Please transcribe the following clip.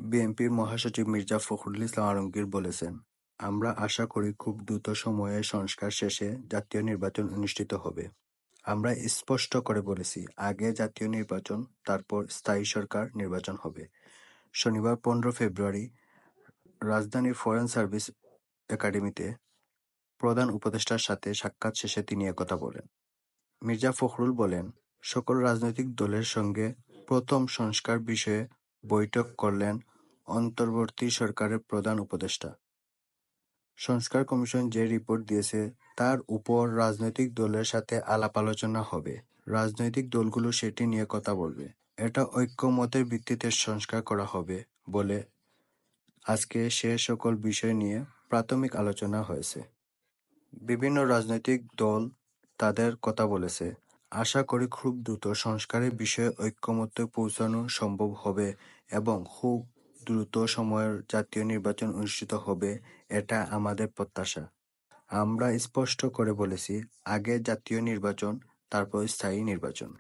বিএনপির মহাসচিব মির্জা ফখরুল ইসলাম আলমগীর বলেছেন, আমরা আশা করি খুব দ্রুত সময়ে সংস্কার শেষে জাতীয় নির্বাচন অনুষ্ঠিত হবে। আমরা স্পষ্ট করে বলেছি, আগে জাতীয় নির্বাচন, তারপর স্থায়ী সরকার নির্বাচন হবে। শনিবার 15 ফেব্রুয়ারি রাজধানীর ফরেন সার্ভিস একাডেমিতে প্রধান উপদেষ্টার সাথে সাক্ষাৎ শেষে তিনি একথা বলেন। মির্জা ফখরুল বলেন, সকল রাজনৈতিক দলের সঙ্গে প্রথম সংস্কার বিষয়ে বৈঠক করলেন অন্তর্বর্তী সরকারের প্রধান উপদেষ্টা। সংস্কার কমিশন যে রিপোর্ট দিয়েছে তার উপর রাজনৈতিক দলের সাথে আলাপ আলোচনা হবে। রাজনৈতিক দলগুলো সেটি নিয়ে কথা বলবে। এটা ঐক্যমতের ভিত্তিতে সংস্কার করা হবে বলে আজকে সে সকল বিষয় নিয়ে প্রাথমিক আলোচনা হয়েছে। বিভিন্ন রাজনৈতিক দল তাদের কথা বলেছে। আশা করি খুব দ্রুত সংস্কারের বিষয়ে ঐক্যমত্যে পৌঁছানো সম্ভব হবে এবং খুব দ্রুত সময়ের জাতীয় নির্বাচন অনুষ্ঠিত হবে, এটা আমাদের প্রত্যাশা। আমরা স্পষ্ট করে বলেছি, আগে জাতীয় নির্বাচন, তারপর স্থায়ী নির্বাচন।